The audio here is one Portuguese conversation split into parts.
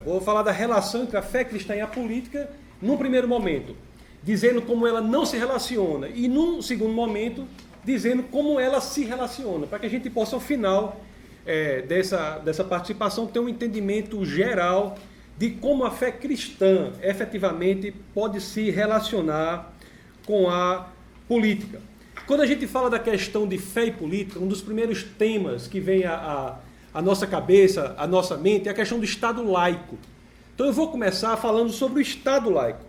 Vou falar da relação entre a fé cristã e a política num primeiro momento, dizendo como ela não se relaciona, e num segundo momento, dizendo como ela se relaciona, para que a gente possa, ao final dessa participação, ter um entendimento geral de como a fé cristã efetivamente pode se relacionar com a política. Quando a gente fala da questão de fé e política, um dos primeiros temas que vem à nossa cabeça, à nossa mente, é a questão do Estado laico. Então eu vou começar falando sobre o Estado laico.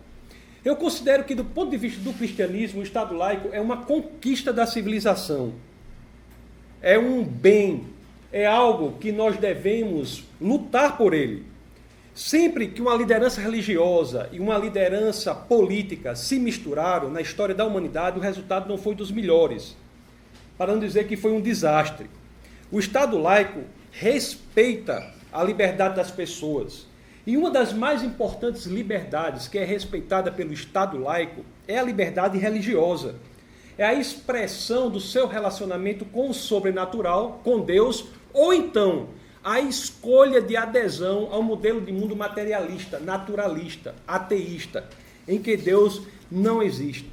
Eu considero que, do ponto de vista do cristianismo, o Estado laico é uma conquista da civilização. É um bem, é algo que nós devemos lutar por ele. Sempre que uma liderança religiosa e uma liderança política se misturaram na história da humanidade, o resultado não foi dos melhores, para não dizer que foi um desastre. O Estado laico respeita a liberdade das pessoas. E uma das mais importantes liberdades que é respeitada pelo Estado laico é a liberdade religiosa. É a expressão do seu relacionamento com o sobrenatural, com Deus, ou então a escolha de adesão ao modelo de mundo materialista, naturalista, ateísta, em que Deus não existe.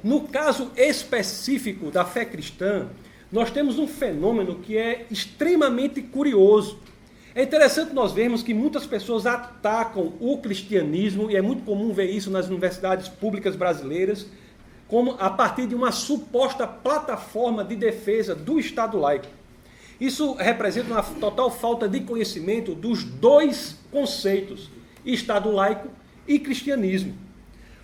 No caso específico da fé cristã, nós temos um fenômeno que é extremamente curioso. É interessante nós vermos que muitas pessoas atacam o cristianismo, e é muito comum ver isso nas universidades públicas brasileiras, como a partir de uma suposta plataforma de defesa do Estado laico. Isso representa uma total falta de conhecimento dos dois conceitos, Estado laico e cristianismo.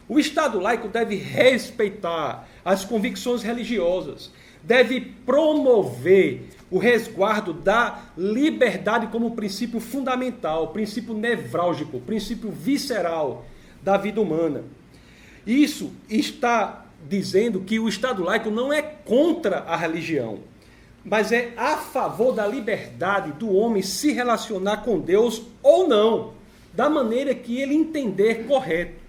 O Estado laico deve respeitar as convicções religiosas, deve promover o resguardo da liberdade como princípio fundamental, princípio nevrálgico, princípio visceral da vida humana. Isso está dizendo que o Estado laico não é contra a religião, mas é a favor da liberdade do homem se relacionar com Deus ou não, da maneira que ele entender correto.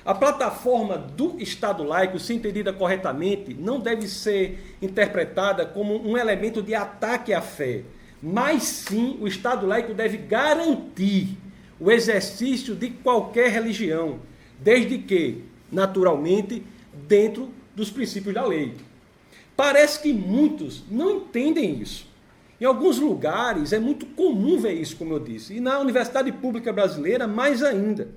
A plataforma do Estado laico, se entendida corretamente, não deve ser interpretada como um elemento de ataque à fé, mas sim o Estado laico deve garantir o exercício de qualquer religião, desde que, naturalmente, dentro dos princípios da lei. Parece que muitos não entendem isso. Em alguns lugares é muito comum ver isso, como eu disse, e na Universidade Pública Brasileira mais ainda.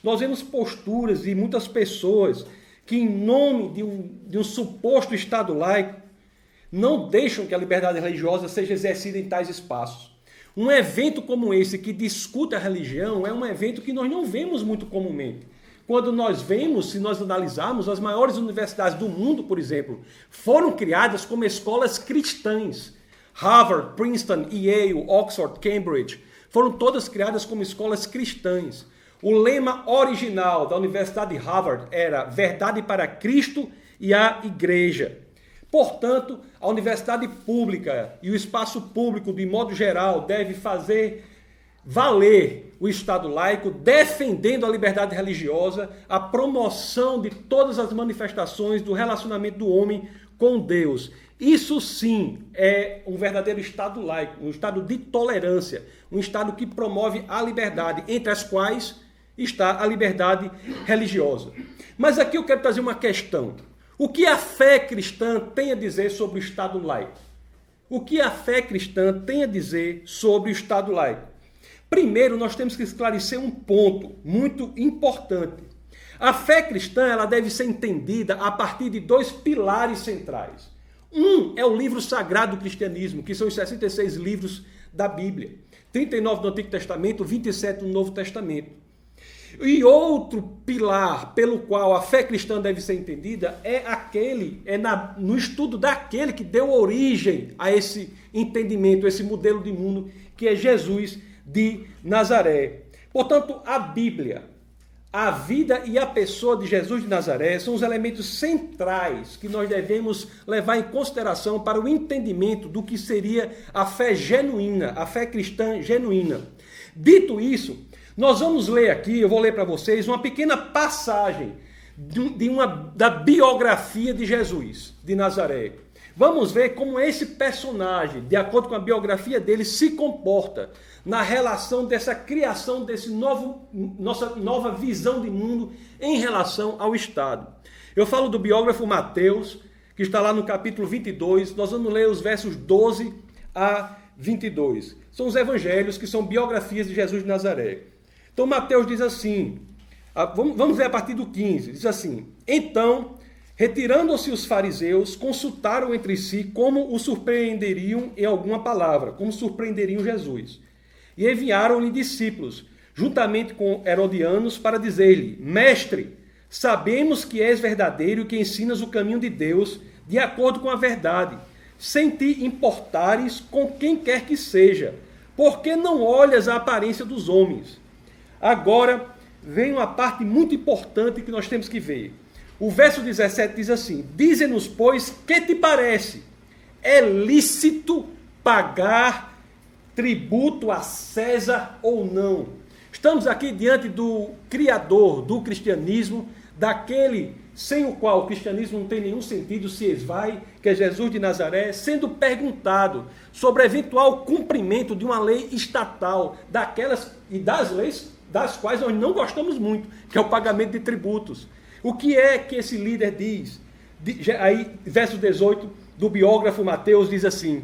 Nós vemos posturas de muitas pessoas que, em nome de um suposto Estado laico, não deixam que a liberdade religiosa seja exercida em tais espaços. Um evento como esse, que discute a religião, é um evento que nós não vemos muito comumente. Quando nós vemos, se nós analisarmos, as maiores universidades do mundo, por exemplo, foram criadas como escolas cristãs. Harvard, Princeton, Yale, Oxford, Cambridge, foram todas criadas como escolas cristãs. O lema original da Universidade de Harvard era Verdade para Cristo e a Igreja. Portanto, a universidade pública e o espaço público, de modo geral, deve fazer valer o Estado laico, defendendo a liberdade religiosa, a promoção de todas as manifestações do relacionamento do homem com Deus. Isso sim é um verdadeiro Estado laico, um Estado de tolerância, um Estado que promove a liberdade, entre as quais está a liberdade religiosa. Mas aqui eu quero trazer uma questão. O que a fé cristã tem a dizer sobre o Estado laico? O que a fé cristã tem a dizer sobre o Estado laico? Primeiro, nós temos que esclarecer um ponto muito importante. A fé cristã ela deve ser entendida a partir de dois pilares centrais. Um é o livro sagrado do cristianismo, que são os 66 livros da Bíblia. 39 no Antigo Testamento, 27 no Novo Testamento. E outro pilar pelo qual a fé cristã deve ser entendida no estudo daquele que deu origem a esse entendimento, esse modelo de mundo, que é Jesus de Nazaré. Portanto, a Bíblia, a vida e a pessoa de Jesus de Nazaré são os elementos centrais que nós devemos levar em consideração para o entendimento do que seria a fé genuína, a fé cristã genuína. Dito isso, nós vamos ler aqui, eu vou ler para vocês, uma pequena passagem da biografia de Jesus de Nazaré. vamos ver como esse personagem, de acordo com a biografia dele, se comporta na relação dessa criação, nossa nova visão de mundo em relação ao Estado. Eu falo do biógrafo Mateus, que está lá no capítulo 22, nós vamos ler os versos 12 a 22. São os evangelhos, que são biografias de Jesus de Nazaré. Então Mateus diz assim, vamos ver a partir do 15, diz assim: então, retirando-se os fariseus, consultaram entre si como o surpreenderiam em alguma palavra, como surpreenderiam Jesus. E enviaram-lhe discípulos, juntamente com herodianos, para dizer-lhe: mestre, sabemos que és verdadeiro e que ensinas o caminho de Deus de acordo com a verdade, sem te importares com quem quer que seja, porque não olhas a aparência dos homens. Agora vem uma parte muito importante que nós temos que ver. O verso 17 diz assim: dize-nos, pois, que te parece? É lícito pagar tributo a César ou não? Estamos aqui diante do criador do cristianismo, daquele sem o qual o cristianismo não tem nenhum sentido, se esvai, que é Jesus de Nazaré, sendo perguntado sobre o eventual cumprimento de uma lei estatal, daquelas e das leis das quais nós não gostamos muito, que é o pagamento de tributos. O que é que esse líder diz? Aí, verso 18 do biógrafo Mateus diz assim: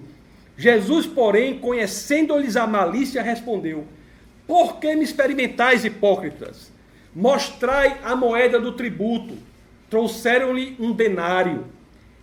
Jesus, porém, conhecendo-lhes a malícia, respondeu: por que me experimentais, hipócritas? Mostrai a moeda do tributo. Trouxeram-lhe um denário.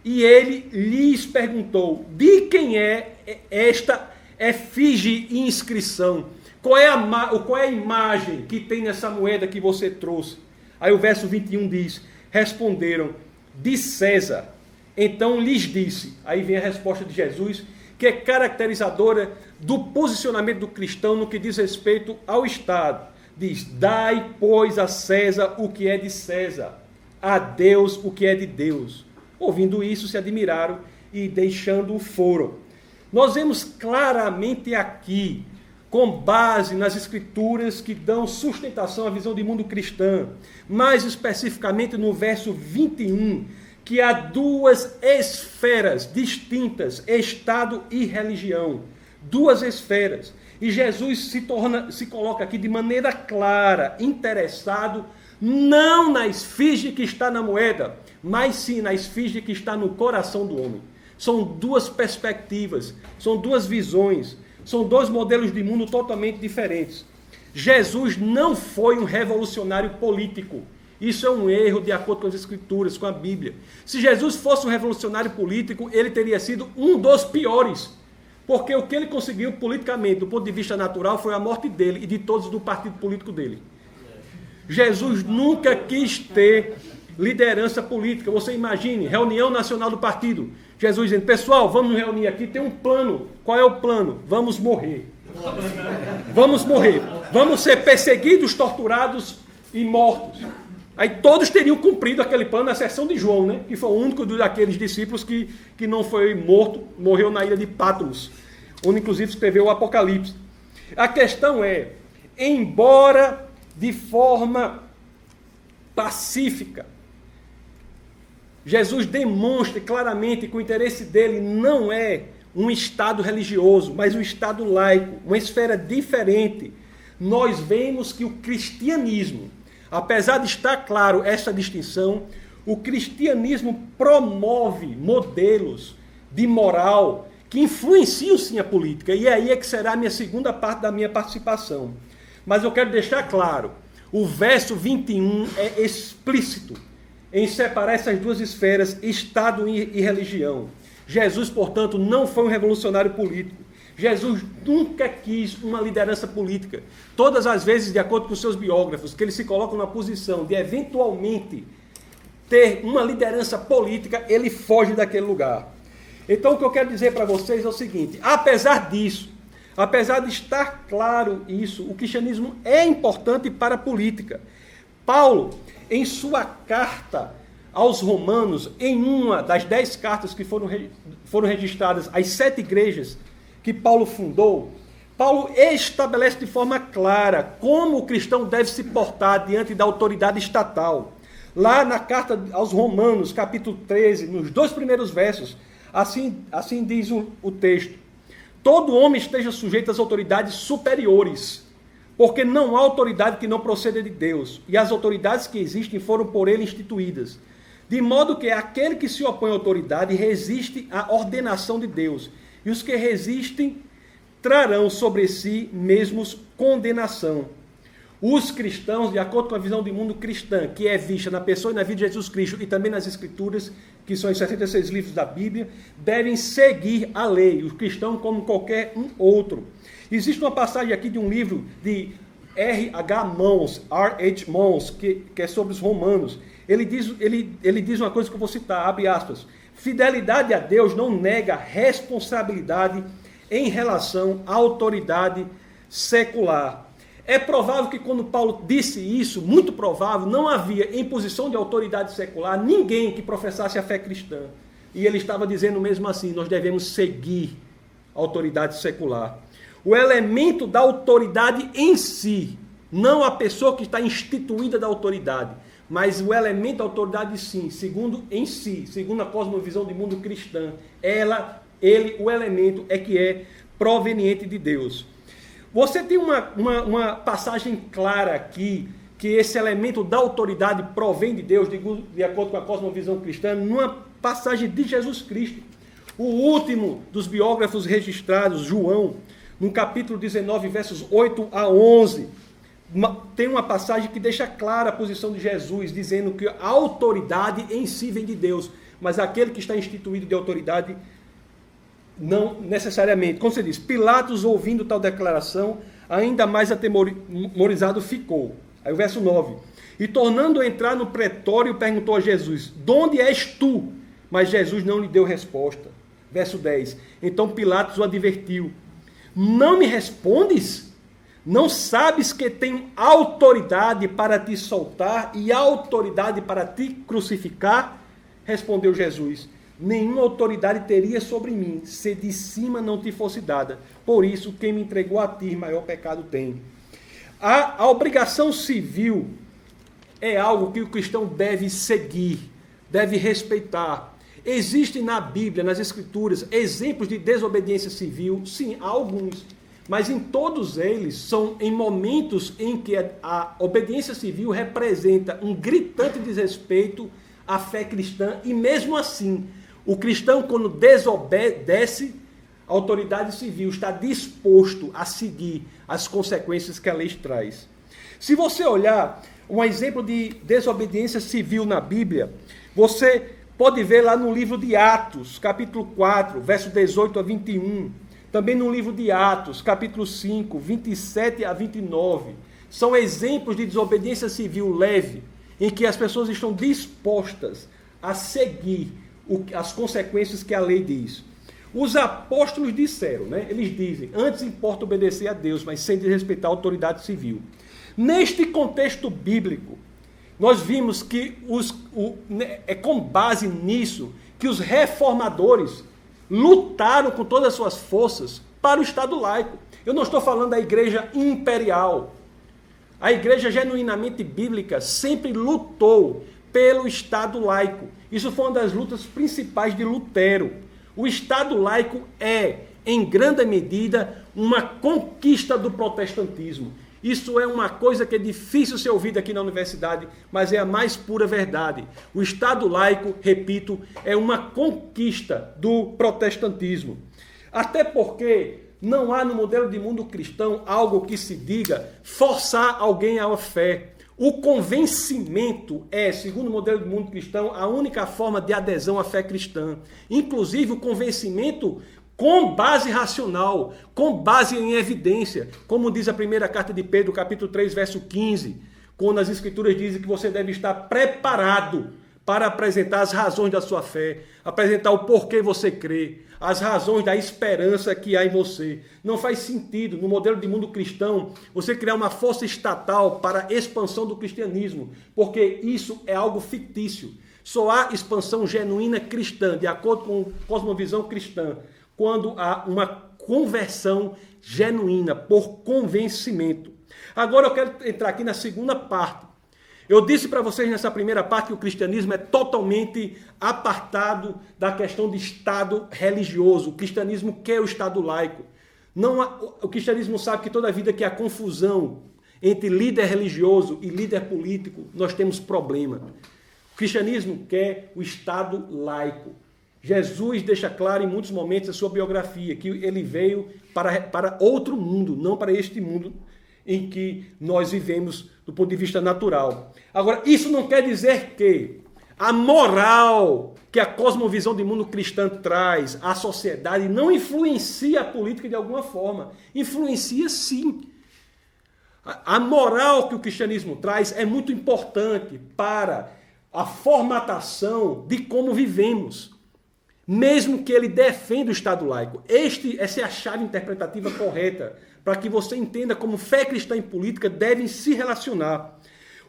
E ele lhes perguntou: de quem é esta efígie e inscrição? Qual é a imagem que tem nessa moeda que você trouxe? Aí o verso 21 diz: responderam: de César. Então lhes disse, aí vem a resposta de Jesus, que é caracterizadora do posicionamento do cristão no que diz respeito ao Estado. Diz: dai, pois, a César o que é de César, a Deus o que é de Deus. Ouvindo isso, se admiraram e deixando-o foram. Nós vemos claramente aqui, com base nas escrituras que dão sustentação à visão de mundo cristã, mais especificamente no verso 21, que há duas esferas distintas, Estado e religião. Duas esferas. E Jesus se coloca aqui de maneira clara, interessado, não na esfinge que está na moeda, mas sim na esfinge que está no coração do homem. São duas perspectivas, são duas visões, são dois modelos de mundo totalmente diferentes. Jesus não foi um revolucionário político. Isso é um erro de acordo com as Escrituras, com a Bíblia. Se Jesus fosse um revolucionário político, ele teria sido um dos piores. Porque o que ele conseguiu politicamente, do ponto de vista natural, foi a morte dele e de todos do partido político dele. Jesus nunca quis ter liderança política. Você imagine, reunião nacional do partido. Jesus dizendo: pessoal, vamos nos reunir aqui, tem um plano. Qual é o plano? Vamos morrer. Vamos morrer. Vamos ser perseguidos, torturados e mortos. Aí todos teriam cumprido aquele plano, à exceção de João, né? Que foi o único daqueles discípulos que não foi morto, morreu na ilha de Patmos, onde inclusive escreveu o Apocalipse. A questão é, embora de forma pacífica, Jesus demonstra claramente que o interesse dele não é um Estado religioso, mas um Estado laico, uma esfera diferente. Nós vemos que o cristianismo, apesar de estar claro essa distinção, o cristianismo promove modelos de moral que influenciam sim a política. E aí é que será a minha segunda parte da minha participação. Mas eu quero deixar claro, o verso 21 é explícito em separar essas duas esferas, Estado e religião. Jesus, portanto, não foi um revolucionário político. Jesus nunca quis uma liderança política. Todas as vezes, de acordo com seus biógrafos, que ele se coloca numa posição de eventualmente ter uma liderança política, ele foge daquele lugar. Então, o que eu quero dizer para vocês é o seguinte: apesar disso, apesar de estar claro isso, o cristianismo é importante para a política. Paulo, em sua carta aos Romanos, em uma das 10 cartas que foram registradas às 7 igrejas que Paulo fundou, Paulo estabelece de forma clara como o cristão deve se portar diante da autoridade estatal. Lá na carta aos Romanos, capítulo 13, nos 2 primeiros versos, Assim diz o texto. Todo homem esteja sujeito às autoridades superiores, porque não há autoridade que não proceda de Deus, e as autoridades que existem foram por ele instituídas. De modo que aquele que se opõe à autoridade resiste à ordenação de Deus, e os que resistem trarão sobre si mesmos condenação. Os cristãos, de acordo com a visão do mundo cristã, que é vista na pessoa e na vida de Jesus Cristo e também nas Escrituras, que são os 66 livros da Bíblia, devem seguir a lei, os cristãos como qualquer um outro. Existe uma passagem aqui de um livro de R.H. Mons, que é sobre os romanos. Ele diz uma coisa que eu vou citar, abre aspas. Fidelidade a Deus não nega responsabilidade em relação à autoridade secular. É provável que quando Paulo disse isso, muito provável, não havia em posição de autoridade secular ninguém que professasse a fé cristã. E ele estava dizendo mesmo assim, nós devemos seguir a autoridade secular. O elemento da autoridade em si, não a pessoa que está instituída da autoridade, mas o elemento da autoridade sim, segundo a cosmovisão do mundo cristã, o elemento é que é proveniente de Deus. Você tem uma passagem clara aqui, que esse elemento da autoridade provém de Deus, de acordo com a cosmovisão cristã, numa passagem de Jesus Cristo. O último dos biógrafos registrados, João, no capítulo 19, versos 8 a 11, tem uma passagem que deixa clara a posição de Jesus, dizendo que a autoridade em si vem de Deus, mas aquele que está instituído de autoridade não necessariamente. Como você diz, Pilatos, ouvindo tal declaração, ainda mais atemorizado ficou. Aí o verso 9. E tornando a entrar no pretório, perguntou a Jesus, de onde és tu? Mas Jesus não lhe deu resposta. Verso 10. Então Pilatos o advertiu. Não me respondes? Não sabes que tenho autoridade para te soltar e autoridade para te crucificar? Respondeu Jesus. Nenhuma autoridade teria sobre mim, se de cima não te fosse dada. Por isso, quem me entregou a ti, maior pecado tem. A obrigação civil é algo que o cristão deve seguir, deve respeitar. Existem na Bíblia, nas Escrituras, exemplos de desobediência civil? Sim, há alguns. Mas em todos eles são em momentos em que a obediência civil representa um gritante desrespeito à fé cristã e mesmo assim, o cristão, quando desobedece, a autoridade civil está disposto a seguir as consequências que a lei traz. Se você olhar um exemplo de desobediência civil na Bíblia, você pode ver lá no livro de Atos, capítulo 4, verso 18 a 21. Também no livro de Atos, capítulo 5, 27 a 29. São exemplos de desobediência civil leve, em que as pessoas estão dispostas a seguir as consequências que a lei diz. Os apóstolos disseram, eles dizem, antes importa obedecer a Deus, mas sem desrespeitar a autoridade civil. Neste contexto bíblico, nós vimos que é com base nisso que os reformadores lutaram com todas as suas forças para o Estado laico. Eu não estou falando da igreja imperial. A igreja genuinamente bíblica sempre lutou pelo Estado laico. Isso foi uma das lutas principais de Lutero. O Estado laico é, em grande medida, uma conquista do protestantismo. Isso é uma coisa que é difícil ser ouvida aqui na universidade, mas é a mais pura verdade. O Estado laico, repito, é uma conquista do protestantismo. Até porque não há no modelo de mundo cristão algo que se diga forçar alguém à fé. O convencimento é, segundo o modelo de mundo cristão, a única forma de adesão à fé cristã. Inclusive o convencimento com base racional, com base em evidência, como diz a primeira carta de Pedro, capítulo 3, verso 15, quando as Escrituras dizem que você deve estar preparado para apresentar as razões da sua fé, apresentar o porquê você crê, as razões da esperança que há em você. Não faz sentido, no modelo de mundo cristão, você criar uma força estatal para a expansão do cristianismo, porque isso é algo fictício. Só há expansão genuína cristã, de acordo com a cosmovisão cristã, quando há uma conversão genuína, por convencimento. Agora eu quero entrar aqui na segunda parte, Eu disse para vocês nessa primeira parte que o cristianismo é totalmente apartado da questão de Estado religioso. O cristianismo quer o Estado laico. O cristianismo sabe que toda vida que há confusão entre líder religioso e líder político, nós temos problema. O cristianismo quer o Estado laico. Jesus deixa claro em muitos momentos da sua biografia que ele veio para outro mundo, não para este mundo em que nós vivemos do ponto de vista natural. Agora, isso não quer dizer que a moral que a cosmovisão de mundo cristã traz à sociedade não influencia a política de alguma forma. Influencia sim. A moral que o cristianismo traz é muito importante para a formatação de como vivemos. Mesmo que ele defenda o Estado laico. Essa é a chave interpretativa correta para que você entenda como fé cristã e política devem se relacionar.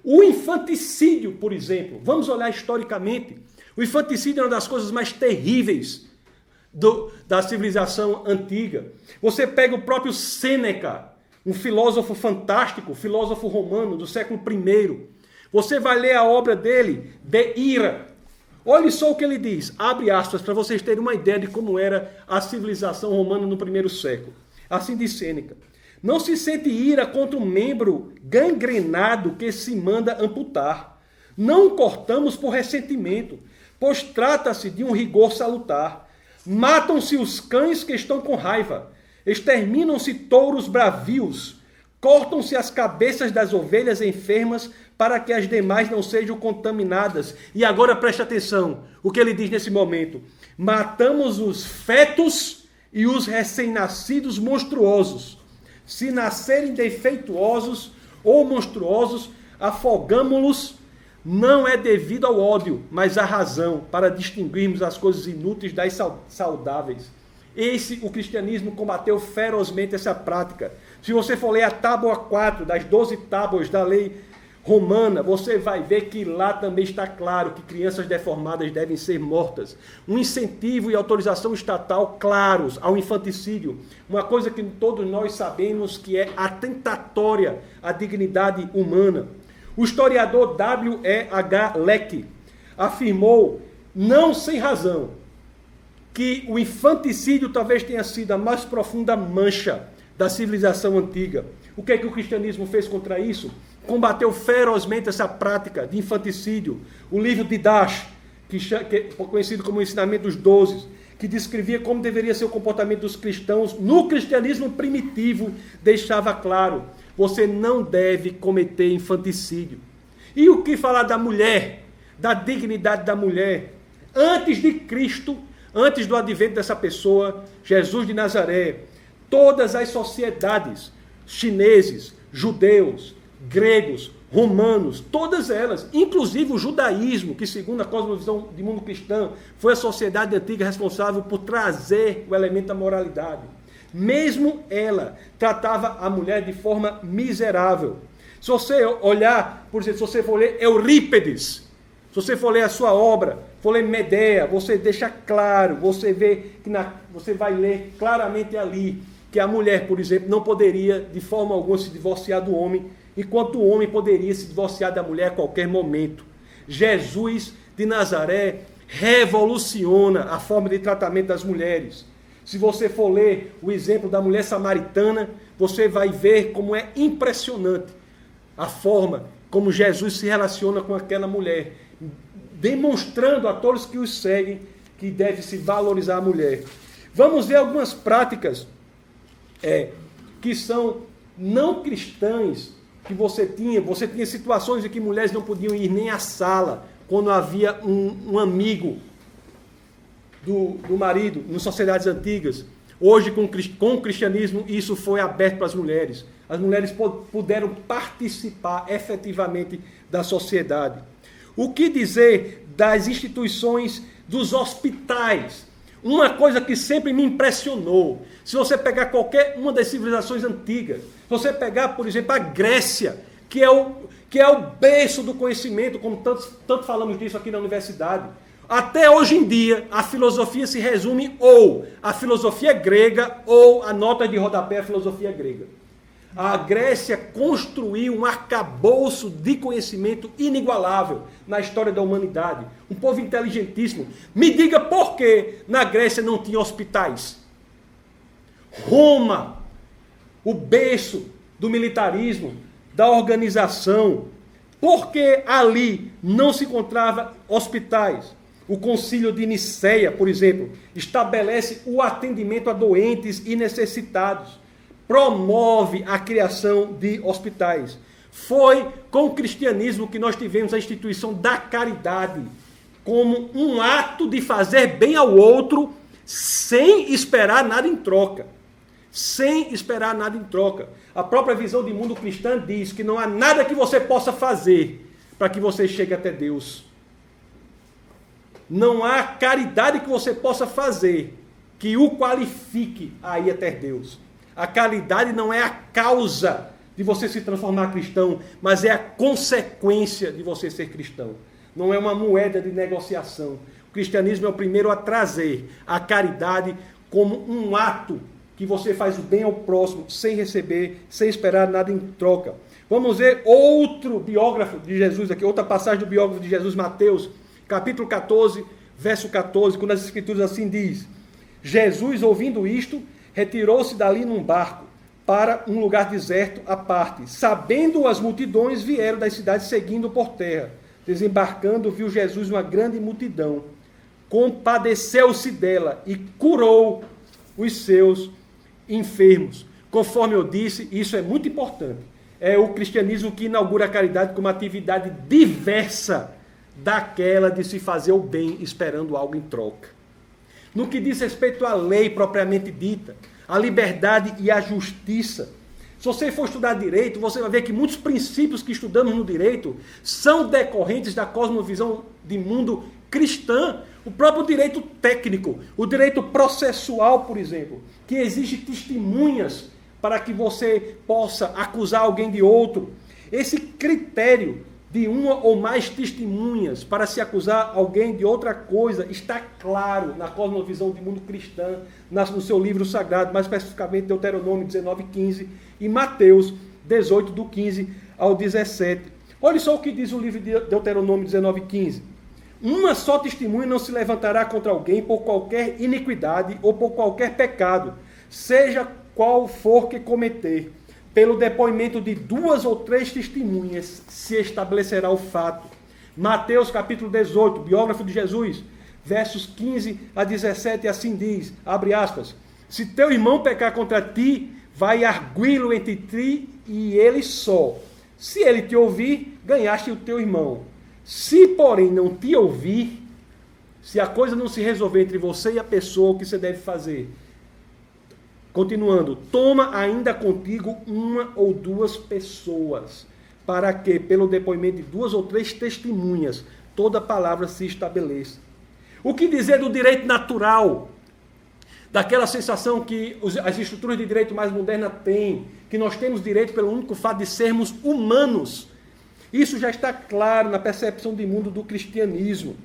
O infanticídio, por exemplo, vamos olhar historicamente. O infanticídio é uma das coisas mais terríveis da civilização antiga. Você pega o próprio Sêneca, um filósofo fantástico, filósofo romano do século I. Você vai ler a obra dele, De Ira. Olhe só o que ele diz, abre aspas, para vocês terem uma ideia de como era a civilização romana no primeiro século. Assim diz Sêneca: não se sente ira contra um membro gangrenado que se manda amputar. Não cortamos por ressentimento, pois trata-se de um rigor salutar. Matam-se os cães que estão com raiva, exterminam-se touros bravios, cortam-se as cabeças das ovelhas enfermas para que as demais não sejam contaminadas. E agora preste atenção, o que ele diz nesse momento: matamos os fetos e os recém-nascidos monstruosos. Se nascerem defeituosos ou monstruosos, afogamo-los. Não é devido ao ódio, mas à razão, para distinguirmos as coisas inúteis das saudáveis. O cristianismo combateu ferozmente essa prática. Se você for ler a tábua 4 das 12 tábuas da lei romana, você vai ver que lá também está claro que crianças deformadas devem ser mortas. Um incentivo e autorização estatal claros ao infanticídio. Uma coisa que todos nós sabemos que é atentatória à dignidade humana. O historiador W.E.H. Lecky afirmou, não sem razão, que o infanticídio talvez tenha sido a mais profunda mancha da civilização antiga. O que é que o cristianismo fez contra isso? Combateu ferozmente essa prática de infanticídio. O livro de Dash, que é conhecido como o Ensinamento dos Doze, que descrevia como deveria ser o comportamento dos cristãos no cristianismo primitivo, deixava claro: você não deve cometer infanticídio. E o que falar da mulher, da dignidade da mulher? Antes de Cristo, antes do advento dessa pessoa, Jesus de Nazaré, todas as sociedades, chineses, judeus, gregos, romanos, todas elas, inclusive o judaísmo, que segundo a cosmovisão de mundo cristão, foi a sociedade antiga responsável por trazer o elemento da moralidade. Mesmo ela tratava a mulher de forma miserável. Se você olhar, por exemplo, se você for ler Eurípides, se você for ler a sua obra, for ler Medea, você deixa claro, você vai ler claramente ali que a mulher, por exemplo, não poderia de forma alguma se divorciar do homem, enquanto o homem poderia se divorciar da mulher a qualquer momento. Jesus de Nazaré revoluciona a forma de tratamento das mulheres. Se você for ler o exemplo da mulher samaritana, você vai ver como é impressionante a forma como Jesus se relaciona com aquela mulher, demonstrando a todos que os seguem que deve se valorizar a mulher. Vamos ver algumas práticas que são não cristãs que você tinha. Você tinha situações em que mulheres não podiam ir nem à sala quando havia um amigo do marido, nas sociedades antigas. Hoje, com o cristianismo, isso foi aberto para as mulheres. As mulheres puderam participar efetivamente da sociedade. O que dizer das instituições dos hospitais? Uma coisa que sempre me impressionou, se você pegar qualquer uma das civilizações antigas, se você pegar, por exemplo, a Grécia, que é o berço do conhecimento, como tanto falamos disso aqui na universidade, até hoje em dia, a filosofia se resume ou à filosofia grega ou a nota de rodapé à filosofia grega. A Grécia construiu um arcabouço de conhecimento inigualável na história da humanidade. Um povo inteligentíssimo. Me diga por que na Grécia não tinha hospitais? Roma, o berço do militarismo, da organização. Por que ali não se encontrava hospitais? O Concílio de Nicéia, por exemplo, estabelece o atendimento a doentes e necessitados. Promove a criação de hospitais. Foi com o cristianismo que nós tivemos a instituição da caridade, como um ato de fazer bem ao outro, sem esperar nada em troca. Sem esperar nada em troca. A própria visão de mundo cristã diz que não há nada que você possa fazer para que você chegue até Deus. Não há caridade que você possa fazer que o qualifique a ir até Deus. A caridade não é a causa de você se transformar cristão, mas é a consequência de você ser cristão. Não é uma moeda de negociação. O cristianismo é o primeiro a trazer a caridade como um ato que você faz o bem ao próximo, sem receber, sem esperar nada em troca. Vamos ver outro biógrafo de Jesus aqui, outra passagem do biógrafo de Jesus, Mateus, capítulo 14, verso 14, quando as escrituras assim diz: Jesus, ouvindo isto, retirou-se dali num barco para um lugar deserto à parte. Sabendo as multidões, vieram das cidades seguindo por terra. Desembarcando, viu Jesus uma grande multidão. Compadeceu-se dela e curou os seus enfermos. Conforme eu disse, isso é muito importante. É o cristianismo que inaugura a caridade como atividade diversa daquela de se fazer o bem esperando algo em troca. No que diz respeito à lei propriamente dita, a liberdade e a justiça. Se você for estudar direito, você vai ver que muitos princípios que estudamos no direito são decorrentes da cosmovisão de mundo cristã. O próprio direito técnico, o direito processual, por exemplo, que exige testemunhas para que você possa acusar alguém de outro. Esse critério de uma ou mais testemunhas para se acusar alguém de outra coisa está claro na cosmovisão de mundo cristã, no seu livro sagrado, mais especificamente Deuteronômio 19:15 e Mateus 18, do 15 ao 17. Olha só o que diz o livro de Deuteronômio 19:15. Uma só testemunha não se levantará contra alguém por qualquer iniquidade ou por qualquer pecado, seja qual for que cometer. Pelo depoimento de 2 ou 3 testemunhas se estabelecerá o fato. Mateus capítulo 18, biógrafo de Jesus, versos 15 a 17, assim diz, abre aspas: se teu irmão pecar contra ti, vai arguí-lo entre ti e ele só. Se ele te ouvir, ganhaste o teu irmão. Se, porém, não te ouvir, se a coisa não se resolver entre você e a pessoa, o que você deve fazer? Continuando, toma ainda contigo 1 ou 2 pessoas, para que, pelo depoimento de 2 ou 3 testemunhas, toda palavra se estabeleça. O que dizer do direito natural? Daquela sensação que as estruturas de direito mais modernas têm, que nós temos direito pelo único fato de sermos humanos. Isso já está claro na percepção de mundo do cristianismo.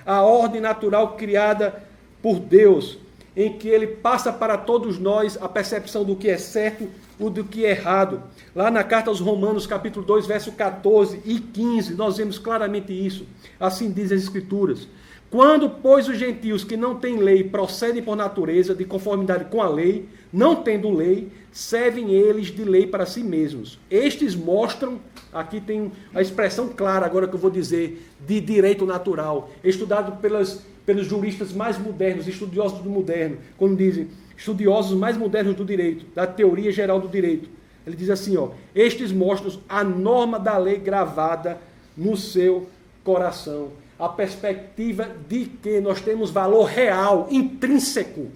A ordem natural criada por Deus, em que ele passa para todos nós a percepção do que é certo e do que é errado. Lá na carta aos Romanos, capítulo 2, verso 14 e 15, nós vemos claramente isso. Assim dizem as Escrituras. Quando, pois, os gentios que não têm lei procedem por natureza, de conformidade com a lei, não tendo lei, servem eles de lei para si mesmos. Estes mostram, aqui tem a expressão clara, agora que eu vou dizer, de direito natural, estudado pelos juristas mais modernos, estudiosos do moderno, quando dizem estudiosos mais modernos do direito, da teoria geral do direito. Ele diz assim, estes mostram a norma da lei gravada no seu coração. A perspectiva de que nós temos valor real, intrínseco,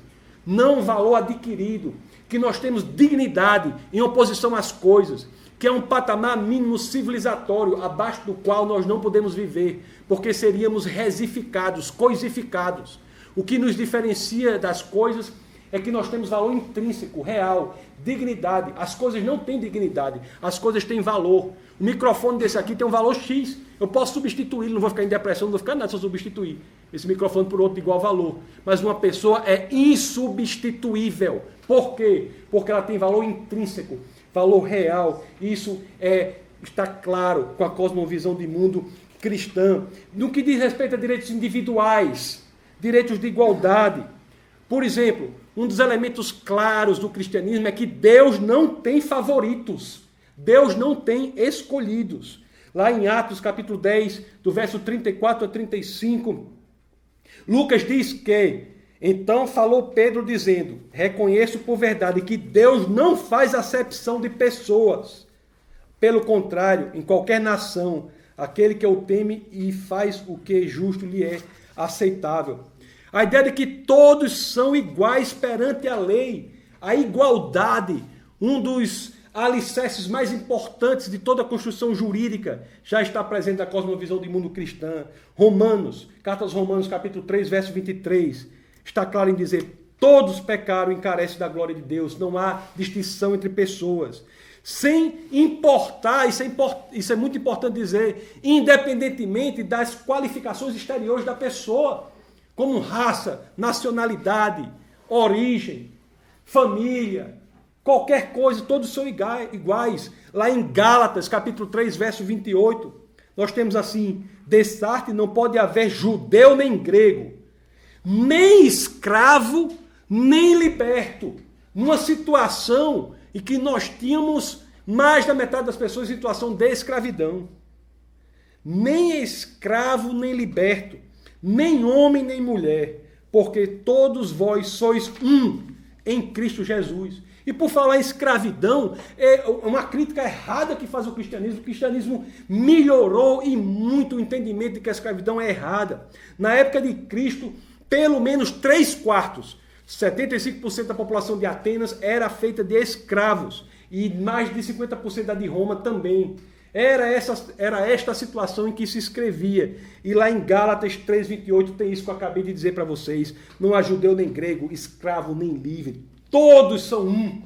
não valor adquirido, que nós temos dignidade em oposição às coisas, que é um patamar mínimo civilizatório, abaixo do qual nós não podemos viver, porque seríamos resificados, coisificados. O que nos diferencia das coisas é que nós temos valor intrínseco, real, dignidade. As coisas não têm dignidade, as coisas têm valor. O microfone desse aqui tem um valor X, eu posso substituí-lo, não vou ficar em depressão, não vou ficar nada se eu substituir esse microfone por outro de igual valor. Mas uma pessoa é insubstituível. Por quê? Porque ela tem valor intrínseco. valor real. Isso está claro com a cosmovisão de mundo cristã. No que diz respeito a direitos individuais, direitos de igualdade. Por exemplo, um dos elementos claros do cristianismo é que Deus não tem favoritos. Deus não tem escolhidos. Lá em Atos capítulo 10, do verso 34 a 35, Lucas diz que, então falou Pedro dizendo, reconheço por verdade que Deus não faz acepção de pessoas. Pelo contrário, em qualquer nação, aquele que o teme e faz o que é justo lhe é aceitável. A ideia de que todos são iguais perante a lei, a igualdade, um dos alicerces mais importantes de toda a construção jurídica, já está presente na cosmovisão de mundo cristã. Romanos, carta aos Romanos, capítulo 3, verso 23, está claro em dizer, todos pecaram e carecem da glória de Deus, não há distinção entre pessoas. Sem importar, isso é muito importante dizer, independentemente das qualificações exteriores da pessoa, como raça, nacionalidade, origem, família, qualquer coisa, todos são iguais. Lá em Gálatas, capítulo 3, verso 28, nós temos assim, destarte não pode haver judeu nem grego, nem escravo, nem liberto. Numa situação em que nós tínhamos mais da metade das pessoas em situação de escravidão. Nem escravo, nem liberto, nem homem, nem mulher, porque todos vós sois um em Cristo Jesus. E por falar em escravidão, é uma crítica errada que faz o cristianismo. O cristianismo melhorou e muito o entendimento de que a escravidão é errada. Na época de Cristo, pelo menos 3/4, 75% da população de Atenas era feita de escravos. E mais de 50% da de Roma também. Era esta a situação em que se escrevia. E lá em Gálatas 3:28 tem isso que eu acabei de dizer para vocês. Não há judeu nem grego, escravo nem livre. Todos são um.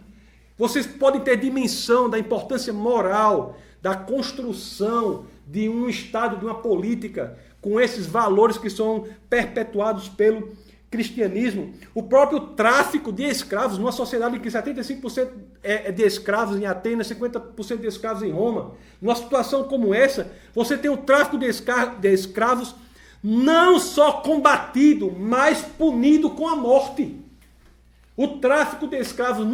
Vocês podem ter dimensão da importância moral, da construção de um Estado, de uma política, com esses valores que são perpetuados pelo cristianismo. O próprio tráfico de escravos, numa sociedade em que 75% é de escravos em Atenas, 50% de escravos em Roma. Numa situação como essa, você tem o tráfico de escravos não só combatido, mas punido com a morte. O tráfico de escravos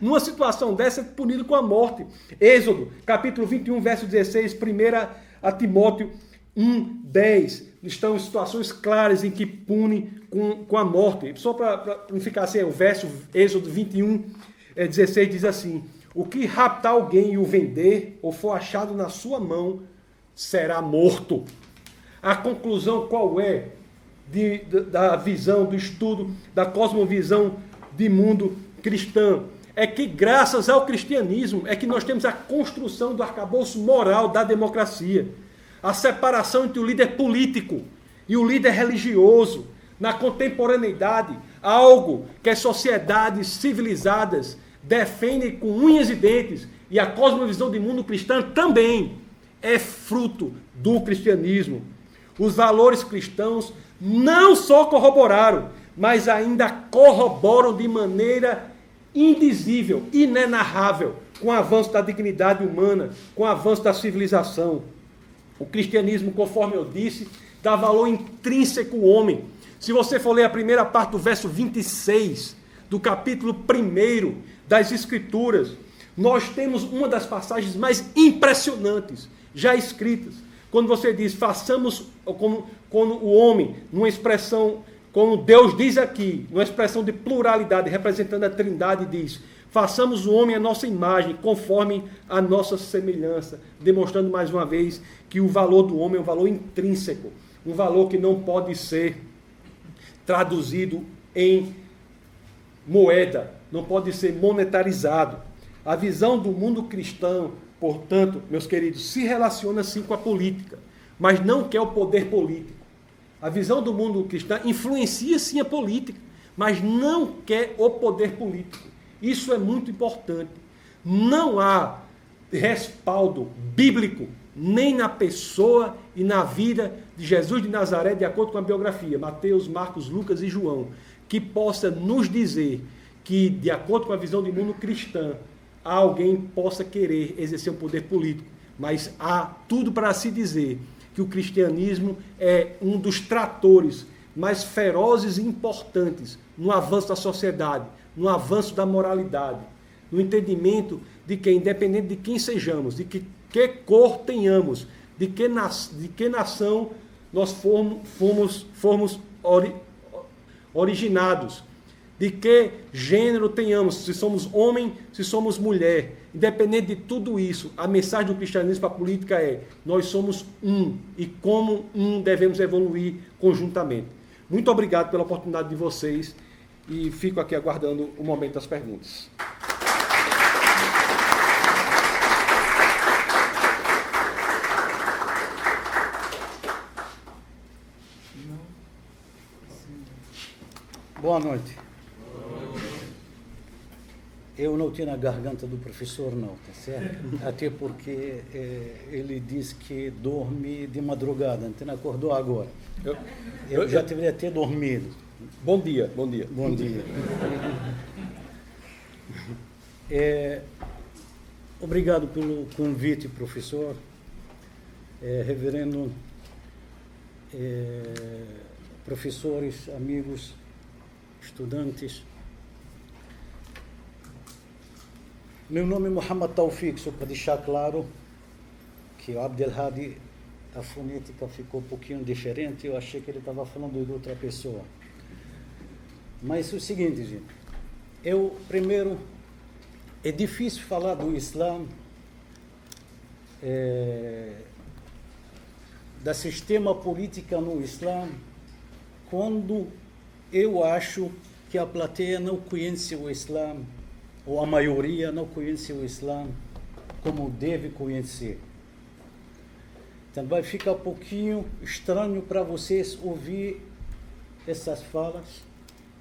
numa situação dessa é punido com a morte. Êxodo, capítulo 21, verso 16, 1 a Timóteo 1:10. Estão situações claras em que pune com a morte. Só para não ficar assim, o verso Êxodo 21:16 diz assim, o que raptar alguém e o vender, ou for achado na sua mão, será morto. A conclusão qual é da visão, do estudo, da cosmovisão de mundo cristão? É que graças ao cristianismo é que nós temos a construção do arcabouço moral da democracia. A separação entre o líder político e o líder religioso. Na contemporaneidade, algo que as sociedades civilizadas defendem com unhas e dentes, e a cosmovisão de mundo cristã também é fruto do cristianismo. Os valores cristãos não só corroboraram, mas ainda corroboram de maneira indizível, inenarrável, com o avanço da dignidade humana, com o avanço da civilização. O cristianismo, conforme eu disse, dá valor intrínseco ao homem. Se você for ler a primeira parte do verso 26, do capítulo 1 das Escrituras, nós temos uma das passagens mais impressionantes já escritas. Quando você diz, façamos como o homem, numa expressão, como Deus diz aqui, numa expressão de pluralidade, representando a Trindade, diz, façamos o homem à nossa imagem, conforme a nossa semelhança, demonstrando mais uma vez que o valor do homem é um valor intrínseco, um valor que não pode ser traduzido em moeda, não pode ser monetarizado. A visão do mundo cristão, portanto, meus queridos, se relaciona sim com a política, mas não quer o poder político. A visão do mundo cristão influencia sim a política, mas não quer o poder político. Isso é muito importante. Não há respaldo bíblico nem na pessoa e na vida de Jesus de Nazaré, de acordo com a biografia, Mateus, Marcos, Lucas e João, que possa nos dizer que, de acordo com a visão de mundo cristã, alguém possa querer exercer um poder político, mas há tudo para se dizer que o cristianismo é um dos tratores mais ferozes e importantes no avanço da sociedade, no avanço da moralidade, no entendimento de que, independente de quem sejamos, de que cor tenhamos, de que nação nós fomos originados, de que gênero tenhamos, se somos homem, se somos mulher, independente de tudo isso, a mensagem do cristianismo para a política é: nós somos um, e como um devemos evoluir conjuntamente. Muito obrigado pela oportunidade de vocês e fico aqui aguardando o momento das perguntas. Boa noite. Eu não tenho a garganta do professor, não, tá certo? Até porque ele diz que dorme de madrugada, então acordou agora. Eu já deveria ter dormido. Bom dia, bom dia. Bom dia. Obrigado pelo convite, professor. Reverendo, professores, amigos, estudantes. Meu nome é Muhammad Tawfiq, só para deixar claro que o Abdelhadi, a fonética ficou um pouquinho diferente, eu achei que ele estava falando de outra pessoa. Mas é o seguinte, gente, primeiro, é difícil falar do Islã, da sistema política no Islã, quando eu acho que a plateia não conhece o Islã, ou a maioria não conhece o Islã como deve conhecer. Então vai ficar um pouquinho estranho para vocês ouvir essas falas,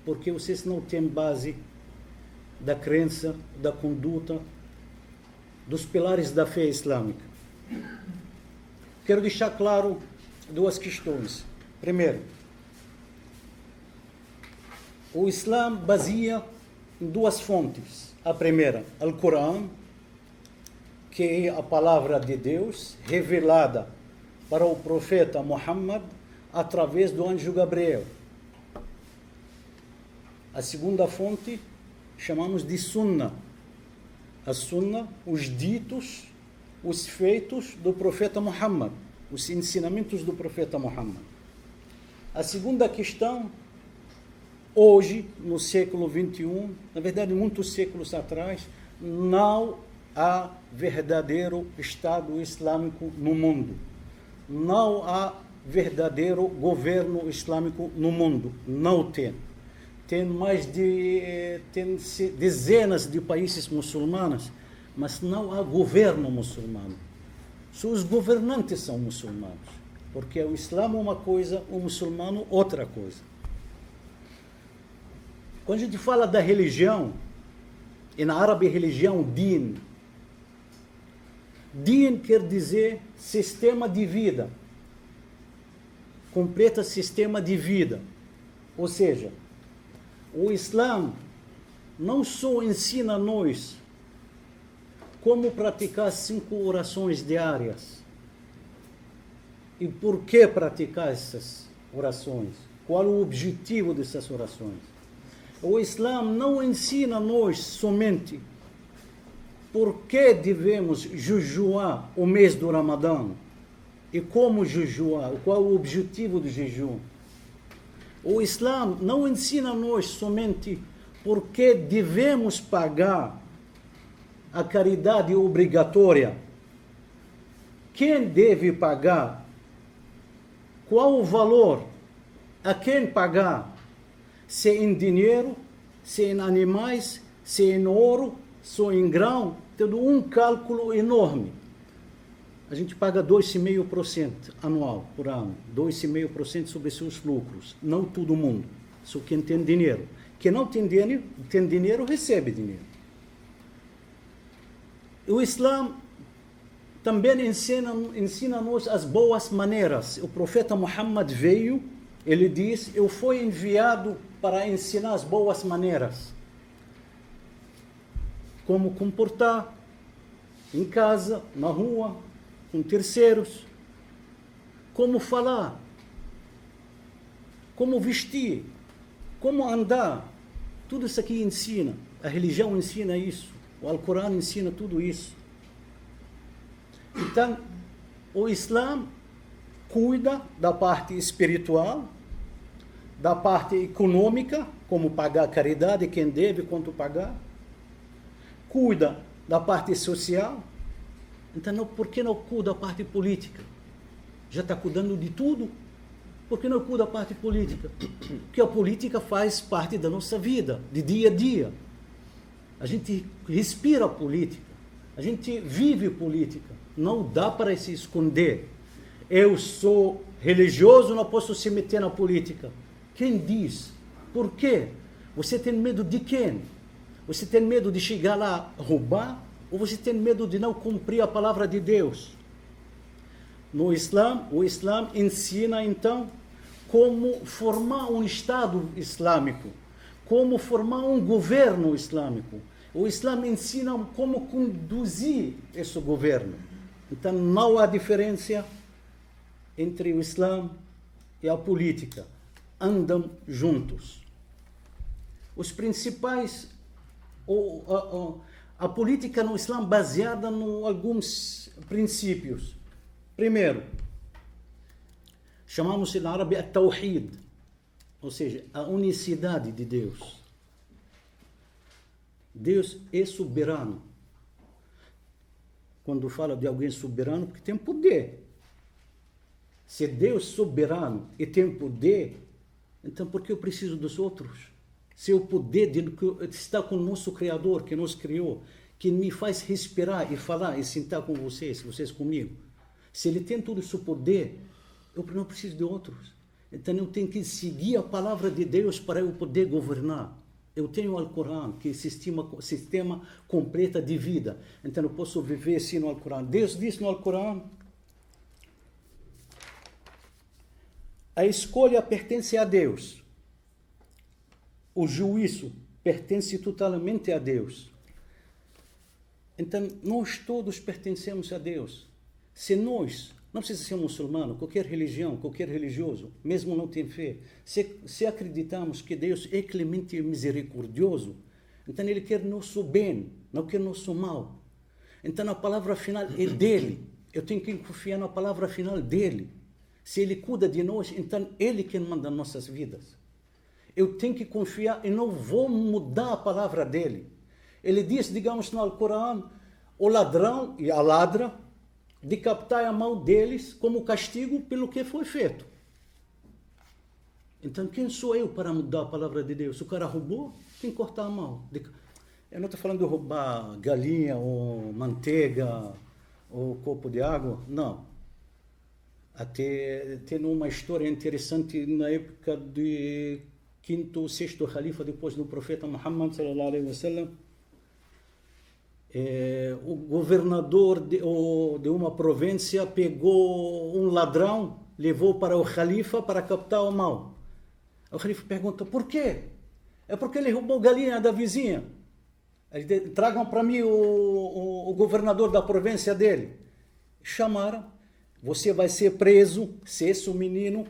porque vocês não têm base da crença, da conduta, dos pilares da fé islâmica. Quero deixar claro duas questões. Primeiro, o Islã baseia em duas fontes. A primeira, o Corão, que é a palavra de Deus revelada para o profeta Muhammad através do anjo Gabriel. A segunda fonte chamamos de Sunna. A Sunna, os ditos, os feitos do profeta Muhammad, os ensinamentos do profeta Muhammad. A segunda questão, hoje, no século XXI, na verdade, muitos séculos atrás, não há verdadeiro Estado Islâmico no mundo. Não há verdadeiro governo islâmico no mundo. Não tem. Tem dezenas de países muçulmanos, mas não há governo muçulmano. Só os governantes são muçulmanos, porque o Islã é uma coisa, o muçulmano outra coisa. Quando a gente fala da religião, e na árabe religião, din. Din quer dizer sistema de vida. Completa sistema de vida. Ou seja, o Islã não só ensina a nós como praticar 5 orações diárias. E por que praticar essas orações? Qual o objetivo dessas orações? O Islã não ensina a nós somente por que devemos jejuar o mês do Ramadã e como jejuar, qual o objetivo do jejum. O Islã não ensina a nós somente por que devemos pagar a caridade obrigatória. Quem deve pagar? Qual o valor? A quem pagar? Se em dinheiro, se em animais, se em ouro, se em grão, tendo um cálculo enorme. A gente paga 2,5% anual, por ano. 2,5% sobre seus lucros. Não todo mundo, só quem tem dinheiro. Quem não tem dinheiro recebe dinheiro. O Islã também ensina-nos as boas maneiras. O profeta Muhammad veio, ele diz, eu fui enviado para ensinar as boas maneiras. como comportar em casa, na rua, com terceiros, como falar, como vestir, como andar. Tudo isso aqui ensina. A religião ensina isso. O Alcorão ensina tudo isso. Então, o Islã cuida da parte espiritual, da parte econômica, como pagar caridade, quem deve, quanto pagar. Cuida da parte social. Então, por que não cuida da parte política? Já está cuidando de tudo. Por que não cuida da parte política? Porque a política faz parte da nossa vida, de dia a dia. A gente respira política. A gente vive política. Não dá para se esconder. Eu sou religioso, não posso se meter na política. Quem diz? Por quê? Você tem medo de quem? Você tem medo de chegar lá roubar? Ou você tem medo de não cumprir a palavra de Deus? No Islã, o Islã ensina, então, como formar um Estado islâmico, como formar um governo islâmico. O Islã ensina como conduzir esse governo. Então, não há diferença entre o Islã e a política. Andam juntos. Os principais... A política no Islã baseada em alguns princípios. Primeiro, chamamos em árabe a-tawhid, ou seja, a unicidade de Deus. Deus é soberano. Quando fala de alguém soberano, porque tem poder. Se Deus é soberano e tem poder, então por que eu preciso dos outros? Se o poder está com o nosso Criador, que nos criou, que me faz respirar e falar e sentar com vocês comigo. Se ele tem todo esse poder, eu não preciso de outros. Então eu tenho que seguir a palavra de Deus para eu poder governar. Eu tenho o Alcorão, que é o sistema completo de vida. Então eu posso viver assim no Alcorão. Deus diz no Alcorão: a escolha pertence a Deus. O juízo pertence totalmente a Deus. Então nós todos pertencemos a Deus. Se nós, não precisa ser muçulmano, qualquer religião, qualquer religioso, mesmo não tem fé, se acreditamos que Deus é clemente e misericordioso, então Ele quer nosso bem, não quer nosso mal. Então a palavra final é dEle. Eu tenho que confiar na palavra final dEle. Se Ele cuida de nós, então Ele quem manda nossas vidas. Eu tenho que confiar e não vou mudar a palavra dEle. Ele diz, digamos no Alcorão, o ladrão e a ladra, de captar a mão deles como castigo pelo que foi feito. Então, quem sou eu para mudar a palavra de Deus? O cara roubou, tem que cortar a mão. Eu não estou falando de roubar galinha, ou manteiga, ou copo de água, não. Até tem uma história interessante na época de quinto ou sexto califa depois do profeta Muhammad sallallahu alaihi wasallam. O governador de uma província pegou um ladrão, levou para o califa para captar a mão. O califa pergunta, por quê? É porque ele roubou galinha da vizinha. Tragam para mim o governador da província dele. Chamaram, você vai ser preso se esse menino,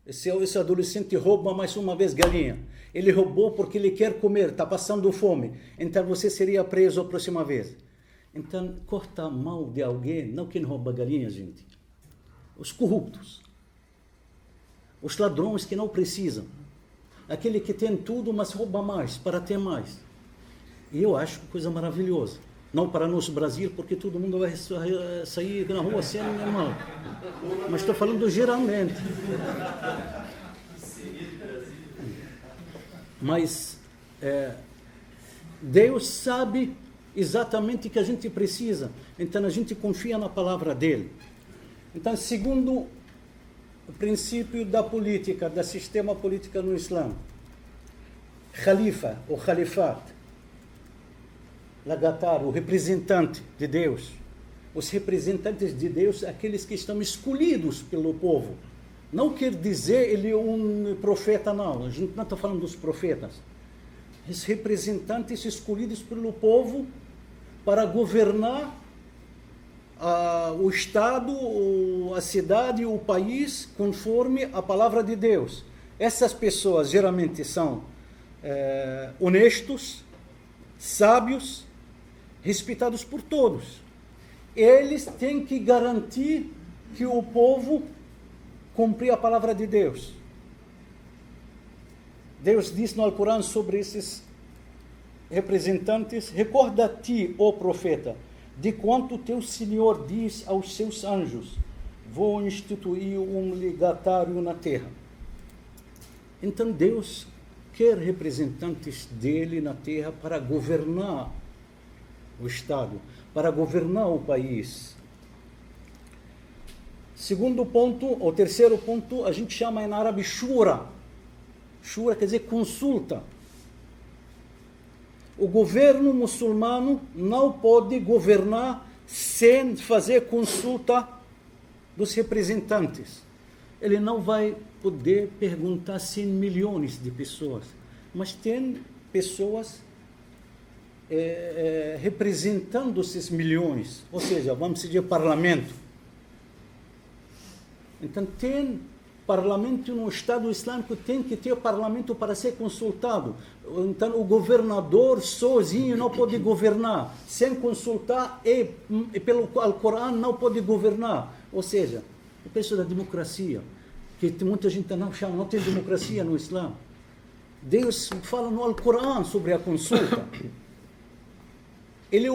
se esse adolescente rouba mais uma vez galinha. Ele roubou porque ele quer comer, está passando fome. Então você seria preso a próxima vez. Então, corta a mão de alguém, não quem rouba galinha, gente. Os corruptos. Os ladrões que não precisam. Aquele que tem tudo, mas rouba mais, para ter mais. E eu acho coisa maravilhosa. Não para nós no Brasil, porque todo mundo vai sair na rua sem animal. Mas estou falando geralmente. Mas Deus sabe exatamente o que a gente precisa. Então a gente confia na palavra dele. Então, segundo o princípio da política, do sistema político no Islã, Khalifa, ou Khalifat, Lagatar, o representante de Deus. Os representantes de Deus, aqueles que estão escolhidos pelo povo. Não quer dizer ele é um profeta, não. A gente não está falando dos profetas. Os representantes escolhidos pelo povo para governar o Estado, a cidade, o país, conforme a palavra de Deus. Essas pessoas geralmente são honestos, sábios, respeitados por todos. Eles têm que garantir que o povo cumprir a palavra de Deus. Deus diz no Alcorão sobre esses representantes: recorda-te, ó profeta, de quanto teu Senhor diz aos seus anjos: vou instituir um legatário na terra. Então Deus quer representantes dele na terra para governar o Estado, para governar o país. Segundo ponto, ou terceiro ponto, a gente chama em árabe shura. Shura quer dizer consulta. O governo muçulmano não pode governar sem fazer consulta dos representantes. Ele não vai poder perguntar 100 milhões de pessoas, mas tem pessoas representando esses milhões, ou seja, vamos dizer parlamento. Então tem parlamento no Estado Islâmico, tem que ter parlamento para ser consultado. Então o governador sozinho não pode governar, sem consultar, e pelo Alcorão não pode governar. Ou seja, o preço da democracia, que muita gente não chama, não tem democracia no Islã. Deus fala no Alcorão sobre a consulta. Ele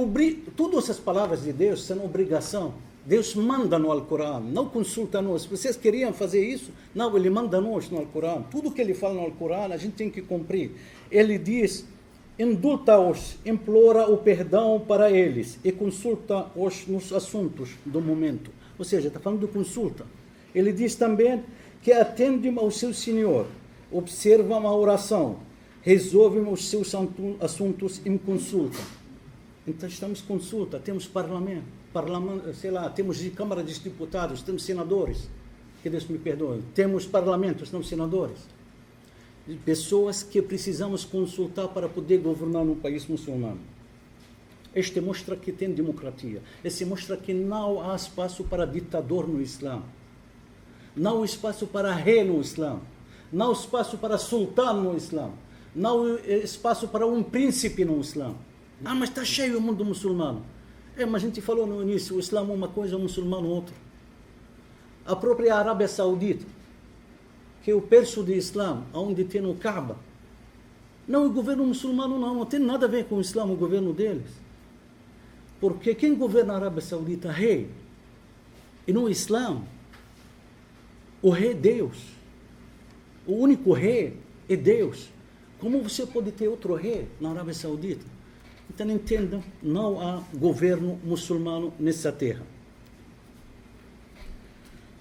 todas essas palavras de Deus são obrigação. Deus manda no Alcorão, não consulta nós. Vocês queriam fazer isso? Não, ele manda nós no Alcorão. Tudo que ele fala no Alcorão, a gente tem que cumprir. Ele diz: indulta-os, implora o perdão para eles e consulta-os nos assuntos do momento. Ou seja, está falando de consulta. Ele diz também que atendem ao seu Senhor, observam a oração, resolvem os seus assuntos em consulta. Então estamos em consulta, temos parlamento, sei lá, temos de Câmara dos Deputados, temos senadores, que Deus me perdoe, temos parlamentos, não senadores. Pessoas que precisamos consultar para poder governar no país muçulmano. Este mostra que tem democracia. Este mostra que não há espaço para ditador no Islã. Não há espaço para rei no Islã. Não há espaço para sultão no Islã. Não há espaço para um príncipe no Islã. Ah, mas está cheio o mundo muçulmano. Mas a gente falou no início, o Islã é uma coisa, o muçulmano outra. A própria Arábia Saudita, que é o berço do Islã, onde tem o Kaaba. Não, o governo muçulmano não tem nada a ver com o Islã, o governo deles. Porque quem governa a Arábia Saudita? Rei. E no Islã, o rei é Deus. O único rei é Deus. Como você pode ter outro rei na Arábia Saudita? Então entendam, não há governo muçulmano nessa terra.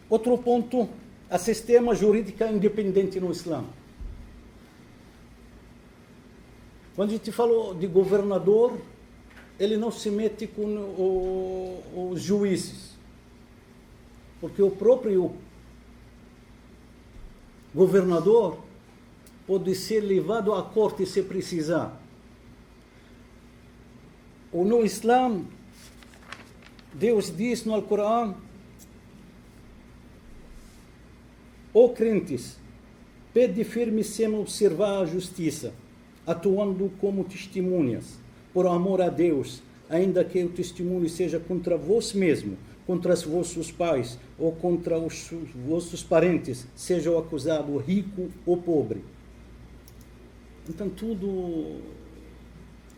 Outro ponto, a sistema jurídico independente no Islã. Quando a gente falou de governador, ele não se mete com os juízes, porque o próprio governador pode ser levado à corte se precisar. Ou no Islã, Deus diz no Alcorão: ó crentes, pede firme sem observar a justiça, atuando como testemunhas, por amor a Deus, ainda que o testemunho seja contra vós mesmo, contra os vossos pais, ou contra os vossos parentes, seja o acusado rico ou pobre. Então tudo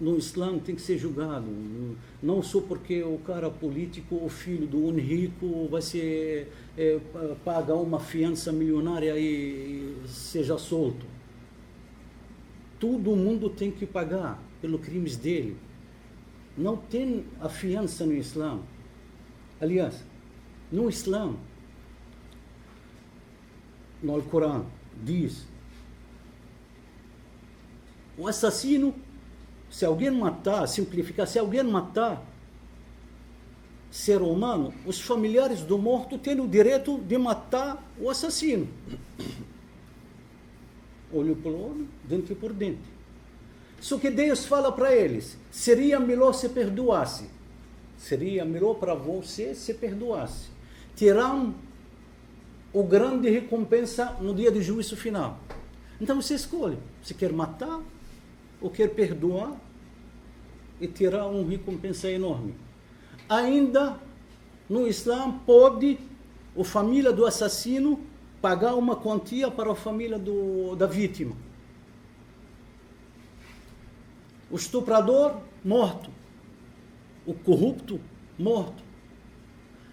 no Islã tem que ser julgado, não só porque o cara político, o filho do um rico, vai ser paga uma fiança milionária e seja solto. Todo mundo tem que pagar pelos crimes dele. Não tem a fiança no Islã. Aliás, no Islã, no Alcorão, diz: o assassino, se alguém matar, simplificar, se alguém matar ser humano, os familiares do morto têm o direito de matar o assassino. Olho por olho, dente por dente. Só que Deus fala para eles, seria melhor se perdoasse. Seria melhor para você se perdoasse. Terão o grande recompensa no dia do juízo final. Então você escolhe, se quer matar ou quer perdoar, e terá uma recompensa enorme. Ainda no Islã pode a família do assassino pagar uma quantia para a família da vítima. O estuprador, morto. O corrupto, morto.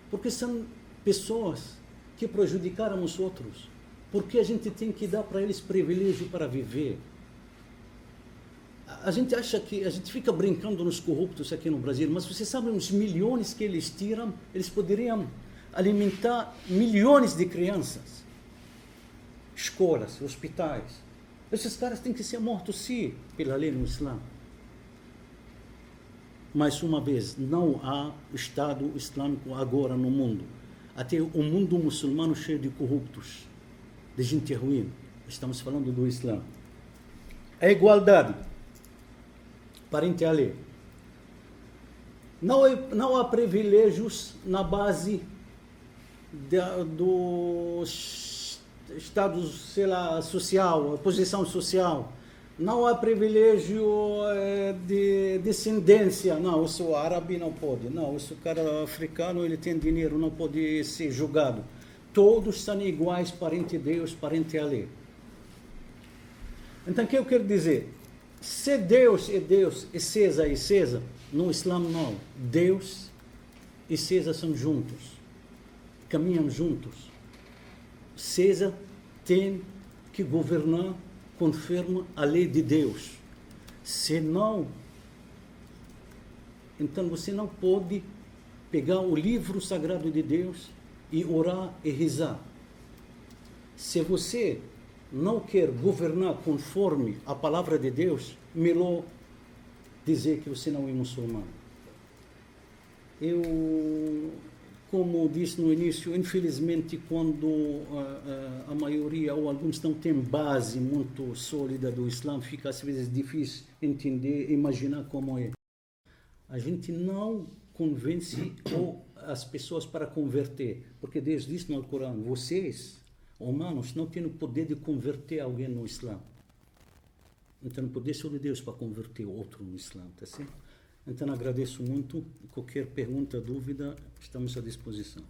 Porque são pessoas que prejudicaram os outros. Porque a gente tem que dar para eles privilégio para viver. A gente acha que a gente fica brincando nos corruptos aqui no Brasil, mas você sabe os milhões que eles tiram, eles poderiam alimentar milhões de crianças, escolas, hospitais. Esses caras têm que ser mortos, sim, pela lei no Islã. Mais uma vez, não há Estado Islâmico agora no mundo. Até o mundo muçulmano cheio de corruptos, de gente ruim. Estamos falando do Islã. A igualdade, parente a lei. Não há privilégios na base do estado, sei lá, social, posição social. Não há privilégio de descendência. Não, eu sou árabe, não pode. Não, eu sou cara africano, ele tem dinheiro, não pode ser julgado. Todos são iguais perante Deus, perante a lei. Então, o que eu quero dizer? Se Deus é Deus e César é César, no Islã não. Deus e César são juntos. Caminham juntos. César tem que governar conforme a lei de Deus. Se não, então você não pode pegar o livro sagrado de Deus e orar e rezar. Se você não quer governar conforme a palavra de Deus, melhor dizer que você não é muçulmano. Eu, como disse no início, infelizmente, quando a maioria ou alguns não têm base muito sólida do Islã, fica às vezes difícil entender, imaginar como é. A gente não convence as pessoas para converter, porque Deus diz no Alcorão, vocês, humanos, não têm o poder de converter alguém no Islã. Então, o poder só de Deus para converter outro no Islã, tá certo? Então, agradeço muito. Qualquer pergunta, dúvida, estamos à disposição.